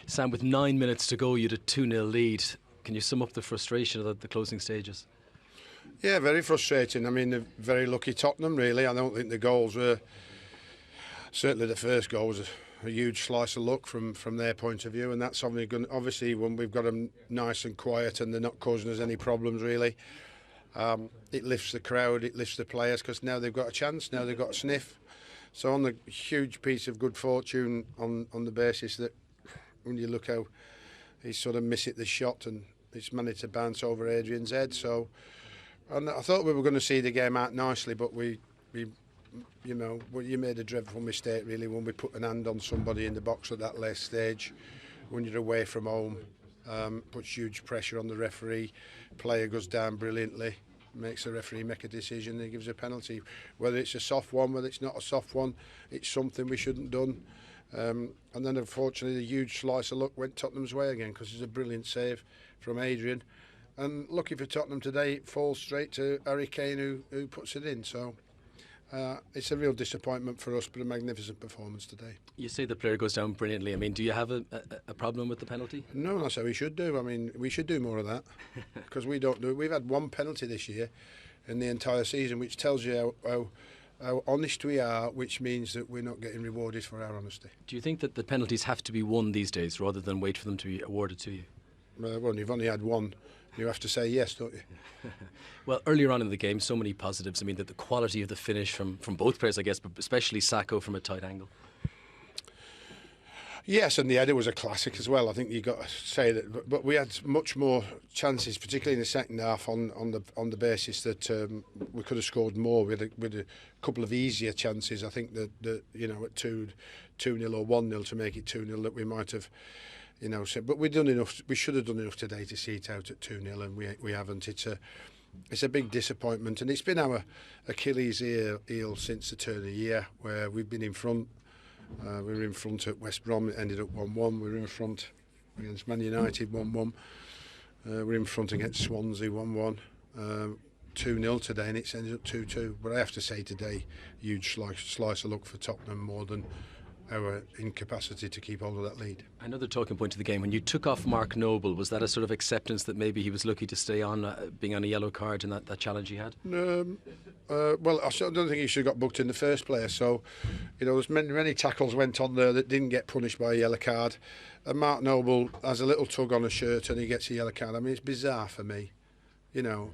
Sam, with 9 minutes to go, you had a 2-0 lead. Can you sum up the frustration of the closing stages? Yeah, very frustrating. I mean, they're very lucky Tottenham, really. I don't think the goals were... Certainly the first goal was a huge slice of luck from their point of view, and that's obviously when we've got them nice and quiet and they're not causing us any problems, really. It lifts the crowd, it lifts the players, because now they've got a chance, now they've got a sniff. So on the huge piece of good fortune on the basis that when you look how he sort of missed the shot and it's managed to bounce over Adrian's head. So, and I thought we were going to see the game out nicely, but we you know, you made a dreadful mistake really when we put an hand on somebody in the box at that late stage. When you're away from home, puts huge pressure on the referee. Player goes down brilliantly, makes the referee make a decision, and he gives a penalty. Whether it's a soft one, whether it's not a soft one, it's something we shouldn't have done. And then unfortunately the huge slice of luck went Tottenham's way again, because it's a brilliant save from Adrian. And lucky for Tottenham today, it falls straight to Harry Kane who puts it in. So it's a real disappointment for us, but a magnificent performance today. You say the player goes down brilliantly. I mean, do you have a problem with the penalty? No, that's how we should do. I mean, we should do more of that, because we don't do it. We've had one penalty this year in the entire season, which tells you how honest we are, which means that we're not getting rewarded for our honesty. Do you think that the penalties have to be won these days rather than wait for them to be awarded to you? Well, you've only had one. You have to say yes, don't you? Well, earlier on in the game, so many positives. I mean, the quality of the finish from both players, I guess, but especially Sacco from a tight angle. Yes, and the header was a classic as well. I think you've got to say that. But we had much more chances, particularly in the second half, on the basis that we could have scored more with a couple of easier chances. I think that you know, at 2-0 or 1-0 to make it 2-0, that we might have. You know, so, but we've done enough. We should have done enough today to see it out at 2-0, and we haven't. It's a big disappointment, and it's been our Achilles heel since the turn of the year, where we've been in front. We were in front at West Brom. It ended up 1-1. We were in front against Man United 1-1. We're in front against Swansea 1-1. 2-0 today, and it's ended up 2-2. But I have to say today, huge slice of luck for Tottenham more than our incapacity to keep hold of that lead. Another talking point of the game, when you took off Mark Noble, was that a sort of acceptance that maybe he was lucky to stay on, being on a yellow card in that challenge he had? Well, I don't think he should have got booked in the first place. So, you know, there's many tackles went on there that didn't get punished by a yellow card. And Mark Noble has a little tug on a shirt and he gets a yellow card. I mean, it's bizarre for me. You know,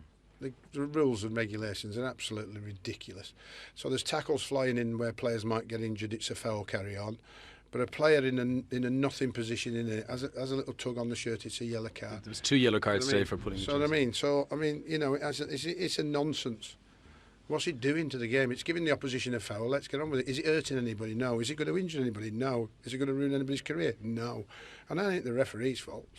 the rules and regulations are absolutely ridiculous. So there's tackles flying in where players might get injured. It's a foul, carry on. But a player in a nothing position in it has a little tug on the shirt. It's a yellow card. There was 2 yellow cards today for putting. So I mean, you know, it's a nonsense. What's it doing to the game? It's giving the opposition a foul. Let's get on with it. Is it hurting anybody? No. Is it going to injure anybody? No. Is it going to ruin anybody's career? No. And that ain't the referee's fault.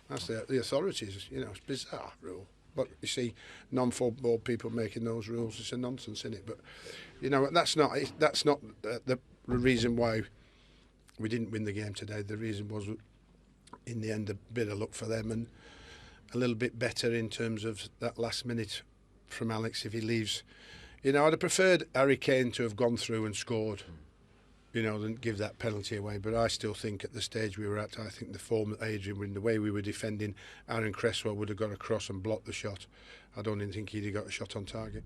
That's the authorities. You know, it's a bizarre rule. But you see, non-football people making those rules, it's a nonsense, isn't it? But you know, that's not the reason why we didn't win the game today. The reason was, in the end, a bit of luck for them and a little bit better in terms of that last minute from Alex. If he leaves, you know, I'd have preferred Harry Kane to have gone through and scored, you know, than give that penalty away. But I still think at the stage we were at, I think the form that Adrian, in the way we were defending, Aaron Cresswell would have got across and blocked the shot. I don't even think he'd have got a shot on target.